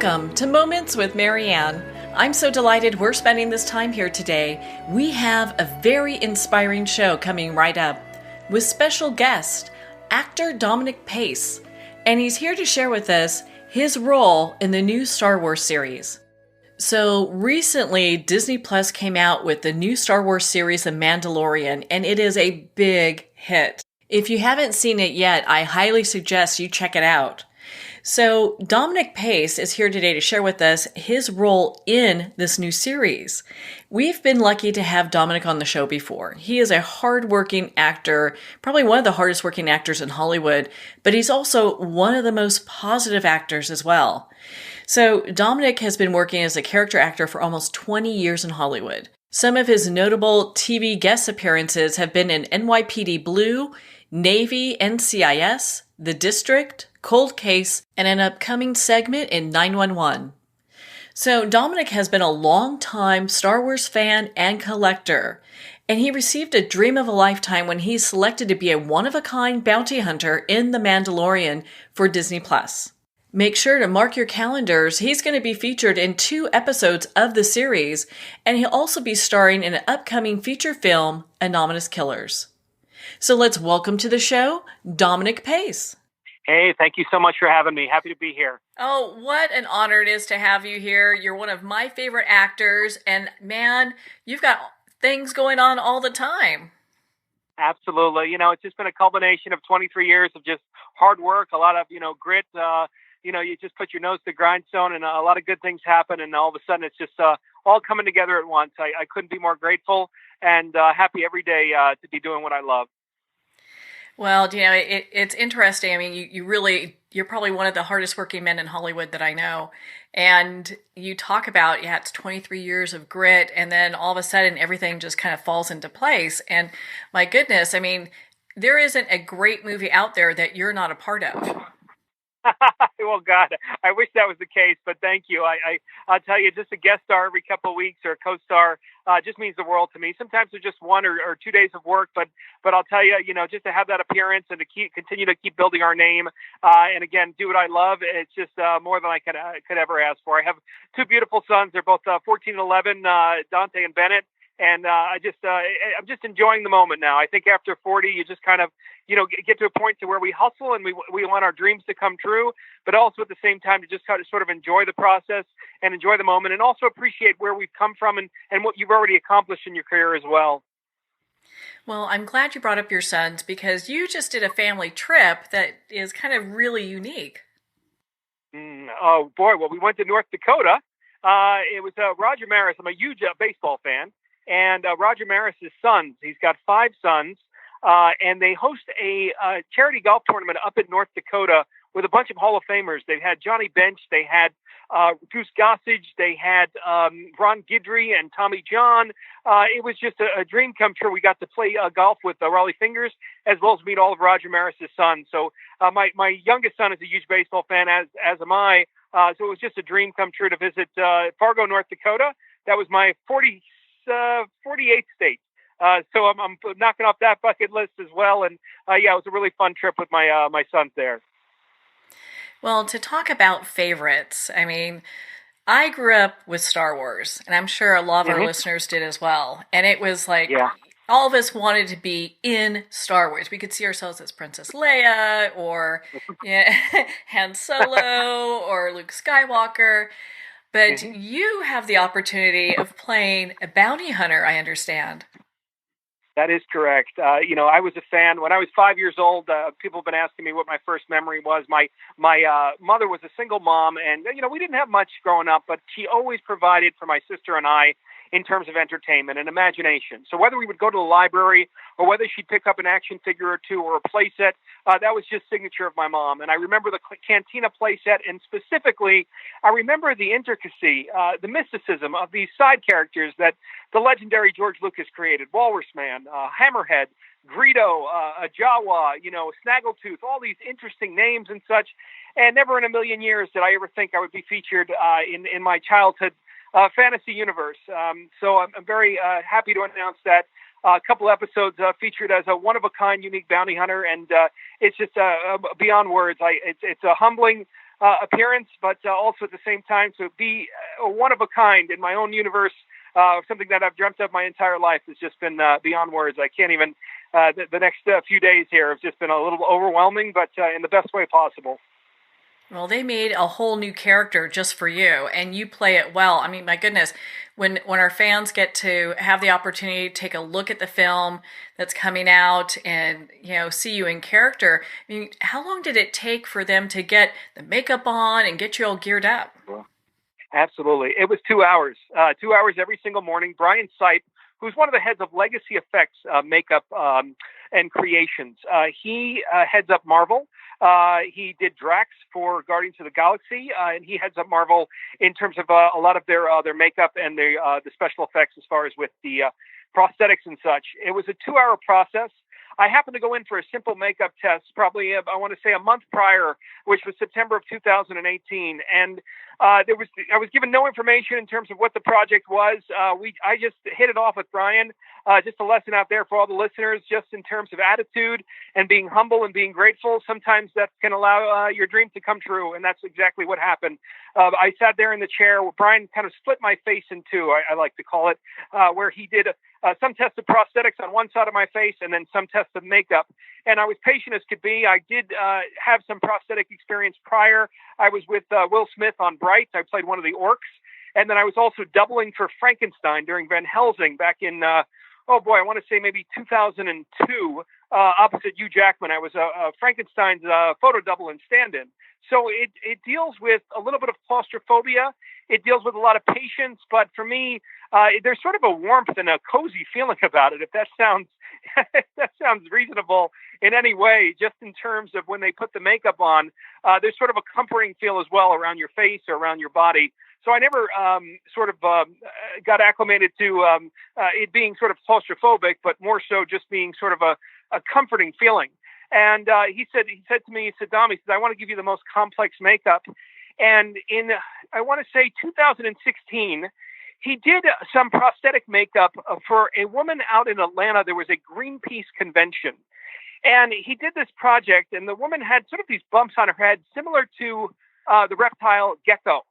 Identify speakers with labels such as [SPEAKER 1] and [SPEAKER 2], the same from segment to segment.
[SPEAKER 1] Welcome to Moments with Marianne. I'm so delighted we're spending this time here today. We have a very inspiring show coming right up with special guest, actor Dominic Pace, and he's here to share with us his role in the new Star Wars series. So recently, Disney Plus came out with the new Star Wars series, The Mandalorian, and it is a big hit. If you haven't seen it yet, I highly suggest you check it out. So Dominic Pace is here today to share with us his role in this new series. We've been lucky to have Dominic on the show before. He is a hardworking actor, probably one of the hardest working actors in Hollywood, but he's also one of the most positive actors as well. So Dominic has been working as a character actor for almost 20 years in Hollywood. Some of his notable TV guest appearances have been in NYPD Blue, Navy, NCIS, The District, Cold Case, and an upcoming segment in 911. So Dominic has been a long-time Star Wars fan and collector, and he received a dream of a lifetime when he's selected to be a one-of-a-kind bounty hunter in The Mandalorian for Disney Plus. Make sure to mark your calendars. He's going to be featured in 2 episodes of the series, and he'll also be starring in an upcoming feature film, Anonymous Killers. So let's welcome to the show, Dominic Pace.
[SPEAKER 2] Hey, thank you so much for having me. Happy to be here.
[SPEAKER 1] Oh, what an honor it is to have you here. You're one of my favorite actors, and man, you've got things going on all the time.
[SPEAKER 2] Absolutely. It's just been a culmination of 23 years of just hard work, a lot of, grit. You just put your nose to the grindstone and a lot of good things happen, and all of a sudden it's just all coming together at once. I couldn't be more grateful and happy every day to be doing what I love.
[SPEAKER 1] Well, it's interesting. I mean, you're probably one of the hardest working men in Hollywood that I know. And you talk about, it's 23 years of grit, and then all of a sudden everything just kind of falls into place. And my goodness, I mean, there isn't a great movie out there that you're not a part of.
[SPEAKER 2] Well, God, I wish that was the case, but thank you. I'll tell you, just a guest star every couple of weeks or a co-star just means the world to me. Sometimes it's just 1 or 2 days of work, but I'll tell you, just to have that appearance and to continue to keep building our name, and again, do what I love, it's just more than I could ever ask for. I have 2 beautiful sons. They're both 14 and 11, Dante and Bennett. And I'm just enjoying the moment now. I think after 40, you just kind of, get to a point to where we hustle and we want our dreams to come true, but also at the same time to just kind of sort of enjoy the process and enjoy the moment, and also appreciate where we've come from and what you've already accomplished in your career as well.
[SPEAKER 1] Well, I'm glad you brought up your sons, because you just did a family trip that is kind of really unique.
[SPEAKER 2] Oh boy, well, we went to North Dakota. It was Roger Maris. I'm a huge baseball fan. And Roger Maris's sons, he's got 5 sons, and they host a charity golf tournament up in North Dakota with a bunch of Hall of Famers. They had Johnny Bench, they had Goose Gossage, they had Ron Guidry and Tommy John. It was just a dream come true. We got to play golf with Raleigh Fingers, as well as meet all of Roger Maris's sons. So my youngest son is a huge baseball fan, as am I. So it was just a dream come true to visit Fargo, North Dakota. That was my 48th state. So I'm knocking off that bucket list as well. And it was a really fun trip with my sons there.
[SPEAKER 1] Well, to talk about favorites, I mean, I grew up with Star Wars, and I'm sure a lot of our listeners did as well. And it was like, all of us wanted to be in Star Wars. We could see ourselves as Princess Leia or Han Solo or Luke Skywalker. But you have the opportunity of playing a bounty hunter, I understand.
[SPEAKER 2] That is correct. I was a fan when I was 5 years old. People have been asking me what my first memory was. My mother was a single mom, and we didn't have much growing up, but she always provided for my sister and I in terms of entertainment and imagination. So whether we would go to the library or whether she'd pick up an action figure or 2 or a play set, that was just signature of my mom. And I remember the Cantina play set, and specifically, I remember the intricacy, the mysticism of these side characters that the legendary George Lucas created. Walrus Man, Hammerhead, Greedo, Jawa, Snaggletooth, all these interesting names and such. And never in a million years did I ever think I would be featured in my childhood fantasy universe. So I'm very happy to announce that a couple episodes featured as a one-of-a-kind unique bounty hunter, and it's just beyond words. It's a humbling appearance, but also at the same time to be one of a kind in my own universe. Something that I've dreamt of my entire life has just been beyond words. I can't even. The next few days here have just been a little overwhelming, but in the best way possible.
[SPEAKER 1] Well, they made a whole new character just for you, and you play it well. I mean, my goodness, when our fans get to have the opportunity to take a look at the film that's coming out and see you in character, I mean, how long did it take for them to get the makeup on and get you all geared up?
[SPEAKER 2] Absolutely. It was 2 hours, 2 hours every single morning. Brian Sipe, who's one of the heads of Legacy Effects makeup and creations, he heads up Marvel. He did Drax for Guardians of the Galaxy, and he heads up Marvel in terms of a lot of their makeup and the special effects as far as with the prosthetics and such. It was a 2 hour process. I happened to go in for a simple makeup test, probably I want to say a month prior, which was September of 2018, and I was given no information in terms of what the project was. I just hit it off with Brian. Just a lesson out there for all the listeners, just in terms of attitude and being humble and being grateful. Sometimes that can allow your dream to come true, and that's exactly what happened. I sat there in the chair where Brian kind of split my face in two, I like to call it, where he did some tests of prosthetics on one side of my face and then some tests of makeup. And I was patient as could be. I did have some prosthetic experience prior. I was with Will Smith on Bright. I played one of the orcs. And then I was also doubling for Frankenstein during Van Helsing back in, I want to say maybe 2002, opposite Hugh Jackman. I was Frankenstein's photo double and stand-in. So it deals with a little bit of claustrophobia. It deals with a lot of patience, but for me, there's sort of a warmth and a cozy feeling about it. If that sounds reasonable in any way, just in terms of when they put the makeup on, there's sort of a comforting feel as well around your face or around your body. So I never got acclimated to it being sort of claustrophobic, but more so just being sort of a comforting feeling. And he said to me, Dom, I want to give you the most complex makeup. And in, I want to say 2016, he did some prosthetic makeup for a woman out in Atlanta. There was a Greenpeace convention. And he did this project, and the woman had sort of these bumps on her head, similar to the reptile gecko.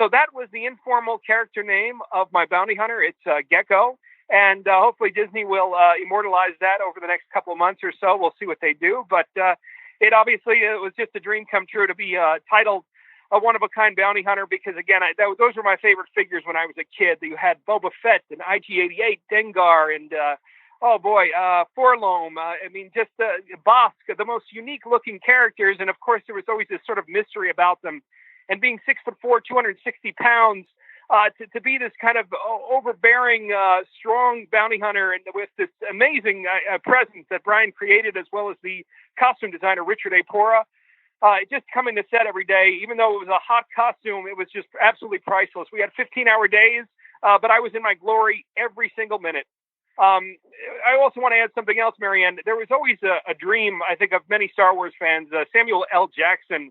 [SPEAKER 2] So that was the informal character name of my bounty hunter. It's Gecko. And hopefully Disney will immortalize that over the next couple of months or so. We'll see what they do. But it was just a dream come true to be titled a one-of-a-kind bounty hunter because, again, those were my favorite figures when I was a kid. You had Boba Fett and IG-88, Dengar, and, Forlom. Just Bosk, the most unique-looking characters. And, of course, there was always this sort of mystery about them. And being 6'4", 260 pounds, to be this kind of overbearing, strong bounty hunter, and with this amazing presence that Brian created, as well as the costume designer Richard A. Pora, just coming to set every day, even though it was a hot costume, it was just absolutely priceless. We had 15-hour days, but I was in my glory every single minute. I also want to add something else, Marianne. There was always a dream, I think, of many Star Wars fans. Samuel L. Jackson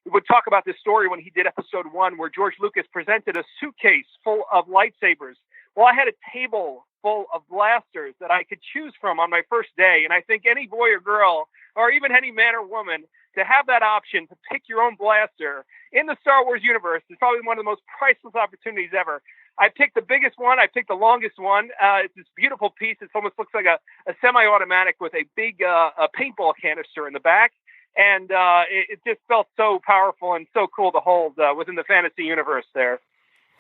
[SPEAKER 2] would talk about this story when he did episode 1, where George Lucas presented a suitcase full of lightsabers. Well, I had a table full of blasters that I could choose from on my first day. And I think any boy or girl, or even any man or woman, to have that option to pick your own blaster in the Star Wars universe is probably one of the most priceless opportunities ever. I picked the biggest one. I picked the longest one. It's this beautiful piece. It almost looks like a semi-automatic with a big a paintball canister in the back. And it just felt so powerful and so cool to hold within the fantasy universe there.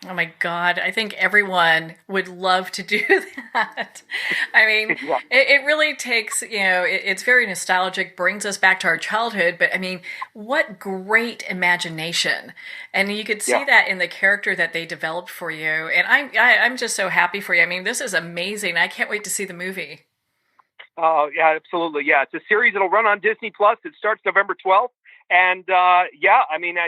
[SPEAKER 1] Oh my God, I think everyone would love to do that. I mean, it really takes, it's very nostalgic, brings us back to our childhood, but I mean, what great imagination. And you could see that in the character that they developed for you. And I'm just so happy for you. I mean, this is amazing. I can't wait to see the movie.
[SPEAKER 2] Oh, yeah, absolutely. Yeah, it's a series that'll run on Disney Plus. It starts November 12th. And I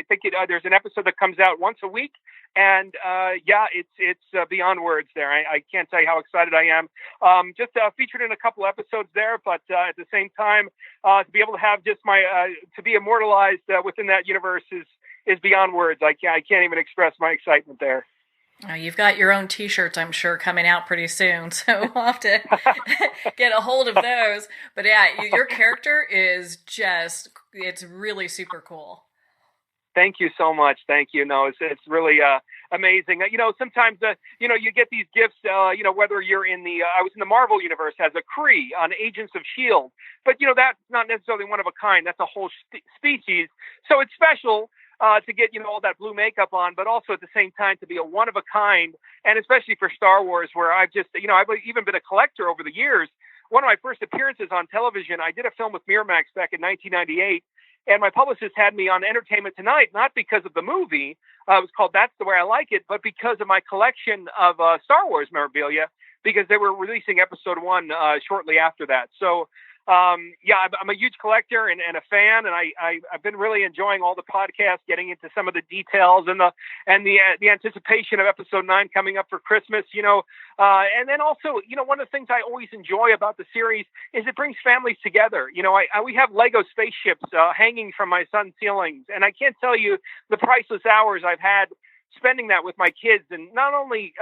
[SPEAKER 2] think there's an episode that comes out once a week. And it's beyond words there. I can't tell you how excited I am. Just featured in a couple episodes there, but at the same time, to be able to have just to be immortalized within that universe is beyond words. I can't even express my excitement there.
[SPEAKER 1] You've got your own T-shirts, I'm sure, coming out pretty soon, so we'll have to get a hold of those. But yeah, your character is it's really super cool.
[SPEAKER 2] Thank you so much. Thank you. No, it's really amazing. Sometimes you get these gifts. Whether you're in the I was in the Marvel universe as a Kree on Agents of Shield, but that's not necessarily one of a kind. That's a whole species. So it's special to get all that blue makeup on, but also at the same time to be a one of a kind, and especially for Star Wars, where I've just I've even been a collector over the years. One of my first appearances on television, I did a film with Miramax back in 1998. And my publicist had me on Entertainment Tonight, not because of the movie. It was called That's the Way I Like It, but because of my collection of Star Wars memorabilia, because they were releasing episode 1 shortly after that. So, I'm a huge collector and a fan, and I've been really enjoying all the podcasts, getting into some of the details and the anticipation of episode 9 coming up for Christmas, and then also, one of the things I always enjoy about the series is it brings families together. We have Lego spaceships hanging from my son's ceilings, and I can't tell you the priceless hours I've had spending that with my kids, and not only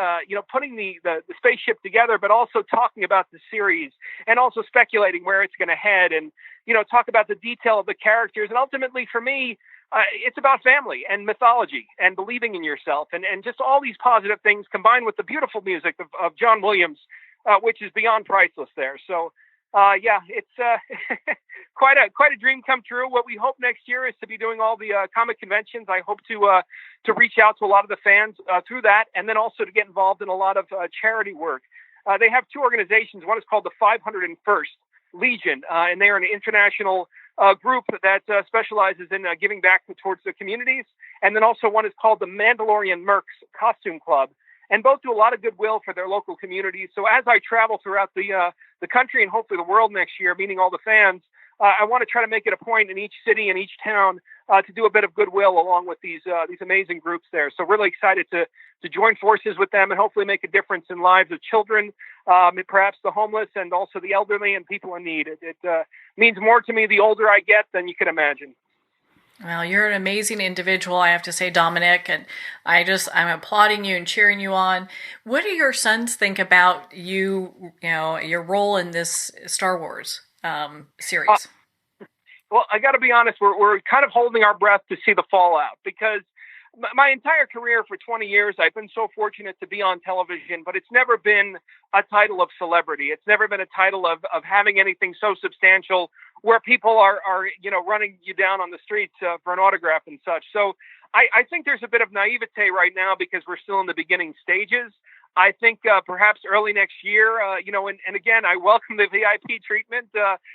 [SPEAKER 2] putting the spaceship together, but also talking about the series and also speculating where it's going to head, and talk about the detail of the characters. And ultimately for me, it's about family and mythology and believing in yourself, and just all these positive things combined with the beautiful music of John Williams, which is beyond priceless there. So it's quite a dream come true. What we hope next year is to be doing all the comic conventions. I hope to reach out to a lot of the fans through that, and then also to get involved in a lot of charity work. They have 2 organizations. One is called the 501st Legion, and they are an international group that specializes in giving back towards the communities. And then also one is called the Mandalorian Mercs Costume Club. And both do a lot of goodwill for their local communities. So as I travel throughout the country and hopefully the world next year, meeting all the fans, I want to try to make it a point in each city and each town to do a bit of goodwill along with these amazing groups there. So really excited to join forces with them and hopefully make a difference in lives of children, perhaps the homeless, and also the elderly and people in need. It means more to me the older I get than you can imagine.
[SPEAKER 1] Well, you're an amazing individual, I have to say, Dominic, and I'm applauding you and cheering you on. What do your sons think about your role in this Star Wars series?
[SPEAKER 2] Well, I got to be honest, we're kind of holding our breath to see the fallout, because my entire career for 20 years, I've been so fortunate to be on television, but it's never been a title of celebrity. It's never been a title of having anything so substantial where people are running you down on the streets for an autograph and such. So I think there's a bit of naivete right now because we're still in the beginning stages. I think perhaps early next year, and again, I welcome the VIP treatment,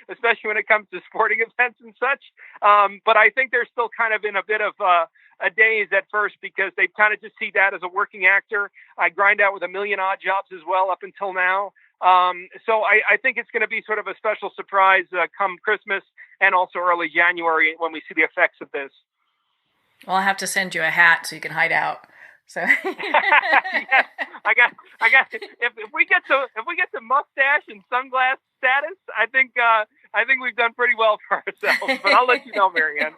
[SPEAKER 2] especially when it comes to sporting events and such. But I think they're still kind of in a bit of a daze at first because they kind of just see Dad as a working actor. I grind out with a million odd jobs as well up until now. So I think it's going to be sort of a special surprise come Christmas and also early January when we see the effects of this.
[SPEAKER 1] Well, I'll have to send you a hat so you can hide out. So
[SPEAKER 2] yes, I got. If we get to mustache and sunglass status, I think we've done pretty well for ourselves. But I'll let you know, Marianne.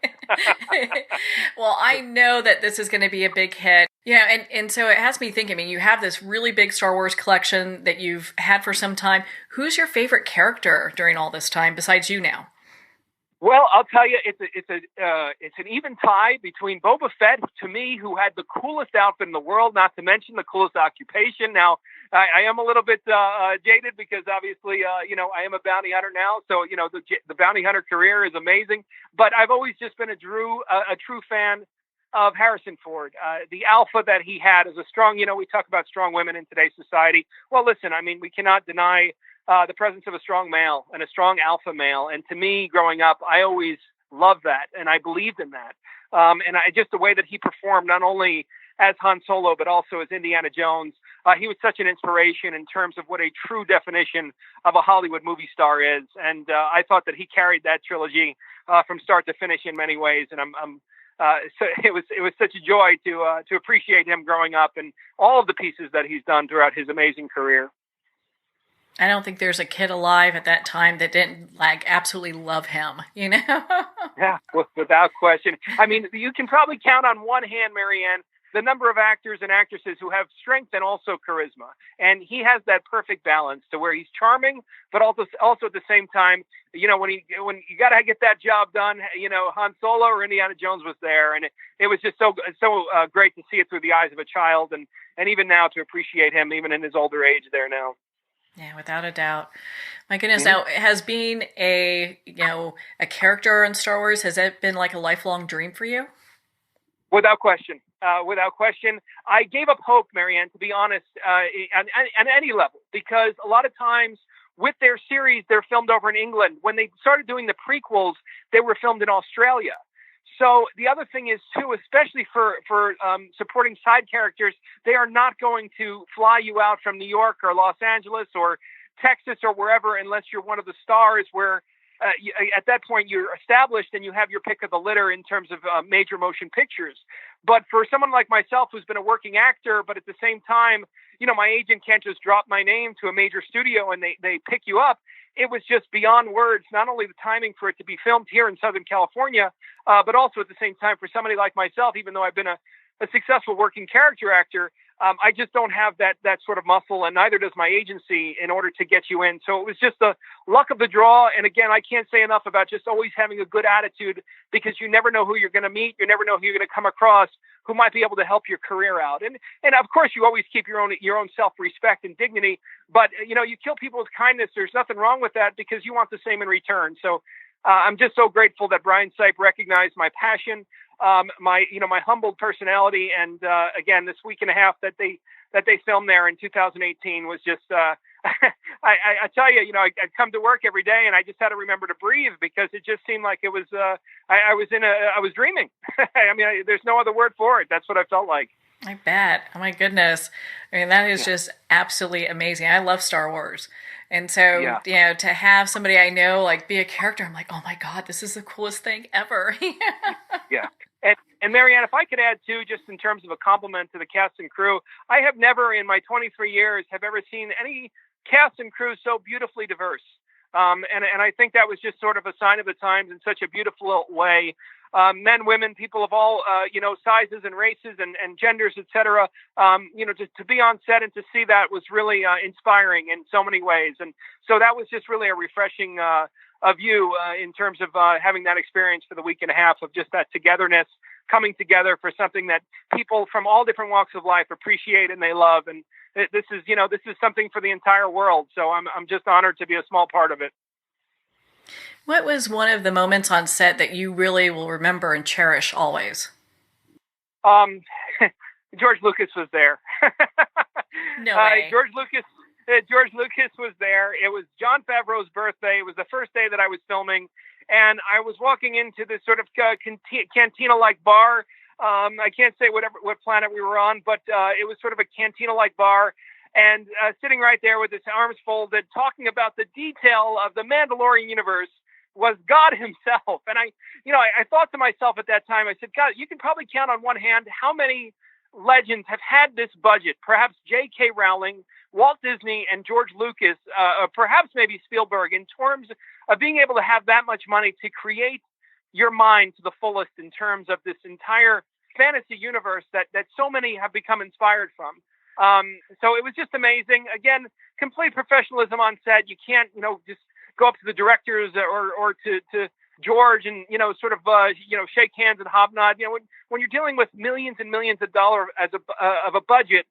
[SPEAKER 1] Well, I know that this is going to be a big hit. And so it has me thinking. I mean, you have this really big Star Wars collection that you've had for some time. Who's your favorite character during all this time besides you now?
[SPEAKER 2] Well, I'll tell you, it's an even tie between Boba Fett, to me, who had the coolest outfit in the world, not to mention the coolest occupation. Now, I am a little bit jaded because obviously, I am a bounty hunter now. So, the bounty hunter career is amazing. But I've always just been a true fan of Harrison Ford, the alpha that he had as a strong, we talk about strong women in today's society. Well, listen, I mean, we cannot deny the presence of a strong male and a strong alpha male. And to me, growing up, I always loved that. And I believed in that. And just the way that he performed, not only as Han Solo, but also as Indiana Jones, he was such an inspiration in terms of what a true definition of a Hollywood movie star is. And I thought that he carried that trilogy from start to finish in many ways. And so it was such a joy to appreciate him growing up and all of the pieces that he's done throughout his amazing career.
[SPEAKER 1] I don't think there's a kid alive at that time that didn't absolutely love him,
[SPEAKER 2] Yeah, without question. I mean, you can probably count on one hand, Marianne, the number of actors and actresses who have strength and also charisma. And he has that perfect balance to where he's charming, but also at the same time, when you got to get that job done, Han Solo or Indiana Jones was there. And it was just so great to see it through the eyes of a child, and even now to appreciate him, even in his older age there now.
[SPEAKER 1] Yeah, without a doubt. My goodness. Now, has being a character in Star Wars, has that been like a lifelong dream for you?
[SPEAKER 2] Without question. Without question. I gave up hope, Marianne, to be honest, on any level, because a lot of times with their series, they're filmed over in England. When they started doing the prequels, they were filmed in Australia. So the other thing is, too, especially for supporting side characters, they are not going to fly you out from New York or Los Angeles or Texas or wherever unless you're one of the stars where at that point you're established and you have your pick of the litter in terms of major motion pictures. But for someone like myself who's been a working actor, but at the same time, my agent can't just drop my name to a major studio and they pick you up. It was just beyond words, not only the timing for it to be filmed here in Southern California, but also at the same time for somebody like myself, even though I've been a successful working character actor, I just don't have that sort of muscle, and neither does my agency in order to get you in. So it was just the luck of the draw. And again, I can't say enough about just always having a good attitude, because you never know who you're going to meet. You never know who you're going to come across who might be able to help your career out. And of course, you always keep your own self-respect and dignity. But, you kill people with kindness. There's nothing wrong with that, because you want the same in return. So I'm just so grateful that Brian Sipe recognized my passion, my humbled personality, and again, this week and a half that they filmed there in 2018 was just I tell you, I'd come to work every day and I just had to remember to breathe, because it just seemed like it was I was dreaming. I mean, there's no other word for it. That's what I felt like.
[SPEAKER 1] I bet. Oh my goodness. I mean, that is just absolutely amazing. I love Star Wars. And so, to have somebody I know like be a character, I'm like, oh my God, this is the coolest thing ever.
[SPEAKER 2] Yeah. And Marianne, if I could add too, just in terms of a compliment to the cast and crew, I have never in my 23 years have ever seen any cast and crew so beautifully diverse. And I think that was just sort of a sign of the times in such a beautiful way. Men, women, people of all, sizes and races and genders, et cetera. Just to be on set and to see that was really inspiring in so many ways. And so that was just really a refreshing view in terms of having that experience for the week and a half of just that togetherness, coming together for something that people from all different walks of life appreciate and they love. And this is something for the entire world. So I'm just honored to be a small part of it.
[SPEAKER 1] What was one of the moments on set that you really will remember and cherish always?
[SPEAKER 2] George Lucas was there.
[SPEAKER 1] No way.
[SPEAKER 2] George Lucas was there. It was Jon Favreau's birthday. It was the first day that I was filming, and I was walking into this sort of cantina-like bar. I can't say what planet we were on, but it was sort of a cantina-like bar. And sitting right there with his arms folded, talking about the detail of the Mandalorian universe was God himself. And I thought to myself at that time, I said, God, you can probably count on one hand how many legends have had this budget. Perhaps J.K. Rowling, Walt Disney, and George Lucas, perhaps maybe Spielberg, in terms of being able to have that much money to create your mind to the fullest in terms of this entire fantasy universe that so many have become inspired from. So it was just amazing. Again, complete professionalism on set. You can't, just go up to the directors or to George and, sort of, shake hands and hobnod. When you're dealing with millions and millions of dollars of a budget,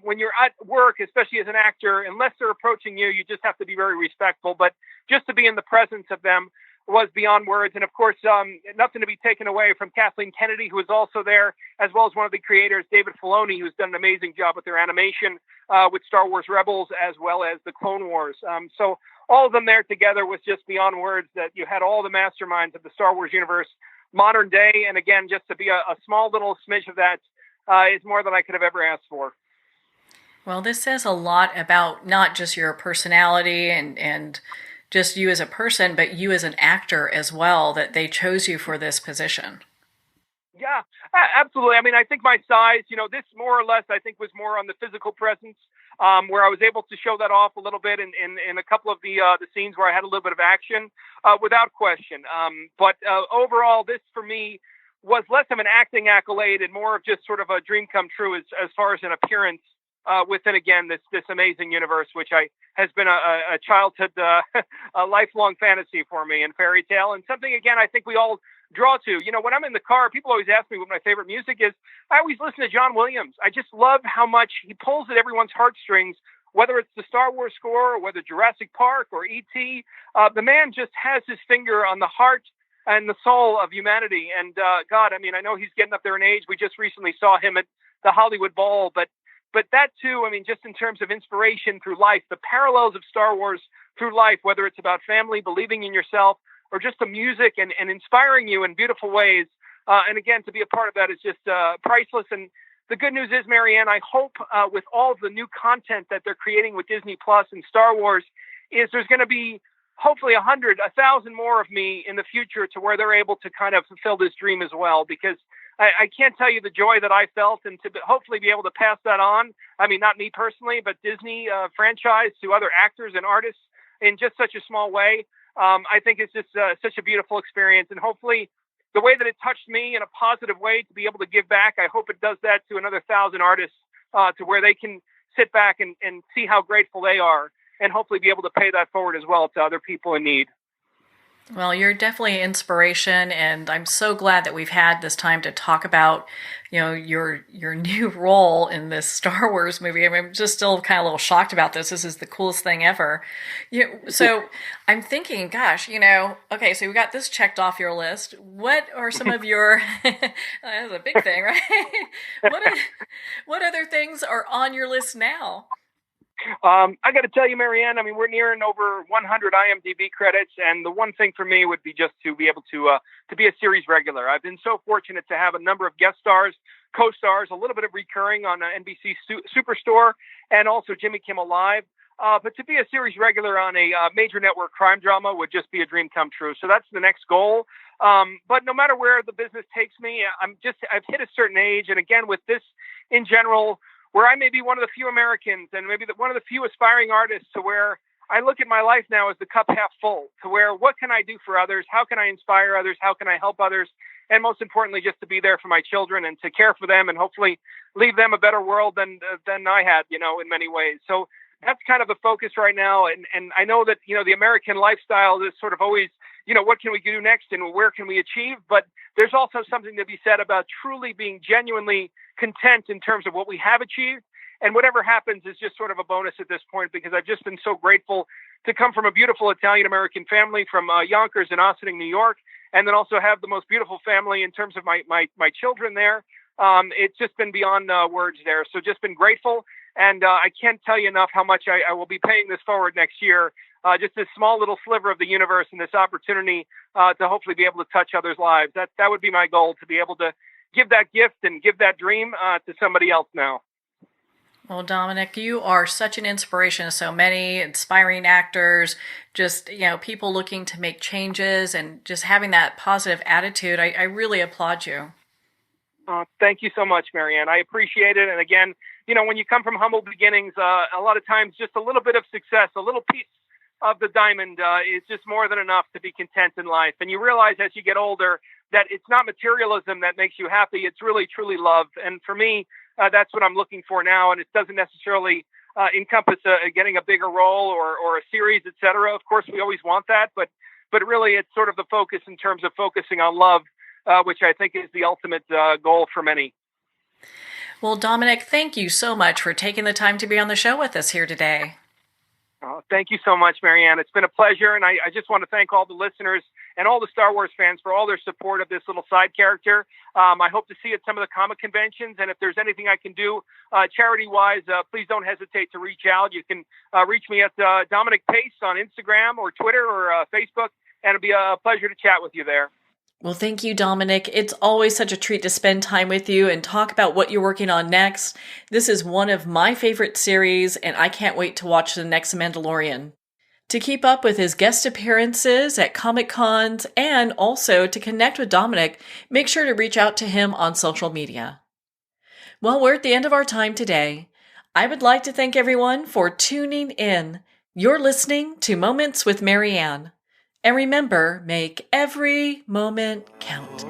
[SPEAKER 2] when you're at work, especially as an actor, unless they're approaching you, you just have to be very respectful. But just to be in the presence of them was beyond words. And of course, nothing to be taken away from Kathleen Kennedy, who was also there, as well as one of the creators, David Filoni, who's done an amazing job with their animation with Star Wars Rebels, as well as the Clone Wars. So all of them there together was just beyond words, that you had all the masterminds of the Star Wars universe, modern day. And again, just to be a small little smidge of that is more than I could have ever asked for.
[SPEAKER 1] Well, this says a lot about not just your personality and just you as a person, but you as an actor as well, that they chose you for this position.
[SPEAKER 2] Yeah, absolutely. I mean, I think my size, this more or less, I think was more on the physical presence, where I was able to show that off a little bit in a couple of the scenes where I had a little bit of action, without question. But overall, this for me was less of an acting accolade and more of just sort of a dream come true as far as an appearance within, again, this amazing universe, which has been a childhood, a lifelong fantasy for me, and fairy tale, and something, again, I think we all draw to. When I'm in the car, people always ask me what my favorite music is. I always listen to John Williams. I just love how much he pulls at everyone's heartstrings, whether it's the Star Wars score or whether Jurassic Park or E.T. The man just has his finger on the heart and the soul of humanity. And God, I know he's getting up there in age. We just recently saw him at the Hollywood Bowl, but that too, just in terms of inspiration through life, the parallels of Star Wars through life, whether it's about family, believing in yourself, or just the music and inspiring you in beautiful ways. And again, to be a part of that is just priceless. And the good news is, Marianne, I hope with all of the new content that they're creating with Disney Plus and Star Wars, is there's going to be hopefully 100, 1,000 more of me in the future to where they're able to kind of fulfill this dream as well. Because I can't tell you the joy that I felt, and to hopefully be able to pass that on. Not me personally, but Disney franchise to other actors and artists in just such a small way. I think it's just such a beautiful experience, and hopefully the way that it touched me in a positive way to be able to give back, I hope it does that to another 1,000 artists to where they can sit back and see how grateful they are, and hopefully be able to pay that forward as well to other people in need.
[SPEAKER 1] Well, you're definitely an inspiration, and I'm so glad that we've had this time to talk about, your new role in this Star Wars movie. I'm just still kind of a little shocked about this. This is the coolest thing ever. So I'm thinking, gosh, okay, so we got this checked off your list. What are some of your, that's a big thing, right? What other things are on your list now?
[SPEAKER 2] I got to tell you, Marianne, we're nearing over 100 IMDb credits, and the one thing for me would be just to be able to be a series regular. I've been so fortunate to have a number of guest stars, co-stars, a little bit of recurring on NBC Superstore, and also Jimmy Kimmel Live. But to be a series regular on a major network crime drama would just be a dream come true. So that's the next goal. But no matter where the business takes me, I've hit a certain age, and again, with this in general, where I may be one of the few Americans and maybe one of the few aspiring artists, to where I look at my life now as the cup half full, to where what can I do for others? How can I inspire others? How can I help others? And most importantly, just to be there for my children and to care for them and hopefully leave them a better world than I had, in many ways. So that's kind of the focus right now. And I know that, the American lifestyle is sort of always, what can we do next and where can we achieve? But there's also something to be said about truly being genuinely content in terms of what we have achieved. And whatever happens is just sort of a bonus at this point, because I've just been so grateful to come from a beautiful Italian-American family from Yonkers and Ossining, New York, and then also have the most beautiful family in terms of my children there. It's just been beyond words there. So just been grateful. And I can't tell you enough how much I will be paying this forward next year. Just this small little sliver of the universe and this opportunity to hopefully be able to touch others' lives. That would be my goal, to be able to give that gift and give that dream to somebody else now.
[SPEAKER 1] Well, Dominic, you are such an inspiration to so many inspiring actors, just, people looking to make changes and just having that positive attitude. I really applaud you.
[SPEAKER 2] Thank you so much, Marianne. I appreciate it. And again, when you come from humble beginnings, a lot of times just a little bit of success, a little piece of the diamond is just more than enough to be content in life. And you realize as you get older that it's not materialism that makes you happy. It's really, truly love. And for me, that's what I'm looking for now. And it doesn't necessarily encompass getting a bigger role or a series, et cetera. Of course, we always want that. But really, it's sort of the focus in terms of focusing on love, which I think is the ultimate goal for many.
[SPEAKER 1] Well, Dominic, thank you so much for taking the time to be on the show with us here today.
[SPEAKER 2] Thank you so much, Marianne. It's been a pleasure, and I just want to thank all the listeners and all the Star Wars fans for all their support of this little side character. I hope to see you at some of the comic conventions, and if there's anything I can do charity-wise, please don't hesitate to reach out. You can reach me at Dominic Pace on Instagram or Twitter or Facebook, and it'll be a pleasure to chat with you there.
[SPEAKER 1] Well, thank you, Dominic. It's always such a treat to spend time with you and talk about what you're working on next. This is one of my favorite series, and I can't wait to watch the next Mandalorian. To keep up with his guest appearances at Comic-Cons and also to connect with Dominic, make sure to reach out to him on social media. Well, we're at the end of our time today. I would like to thank everyone for tuning in. You're listening to Moments with Marianne. And remember, make every moment count.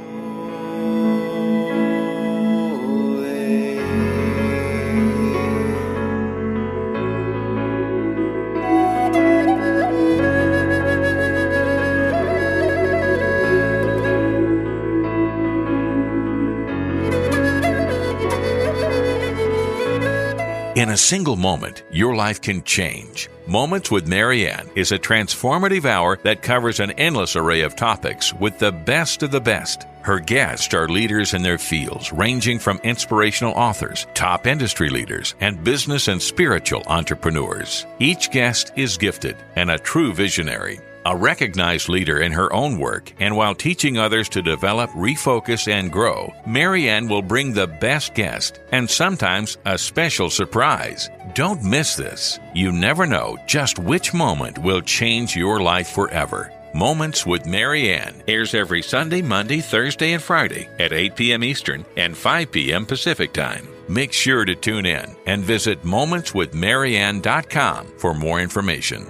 [SPEAKER 3] In a single moment, your life can change. Moments with Marianne is a transformative hour that covers an endless array of topics with the best of the best. Her guests are leaders in their fields, ranging from inspirational authors, top industry leaders, and business and spiritual entrepreneurs. Each guest is gifted and a true visionary, a recognized leader in her own work, and while teaching others to develop, refocus, and grow, Marianne will bring the best guest and sometimes a special surprise. Don't miss this. You never know just which moment will change your life forever. Moments with Marianne airs every Sunday, Monday, Thursday, and Friday at 8 p.m. Eastern and 5 p.m. Pacific Time. Make sure to tune in and visit momentswithmarianne.com for more information.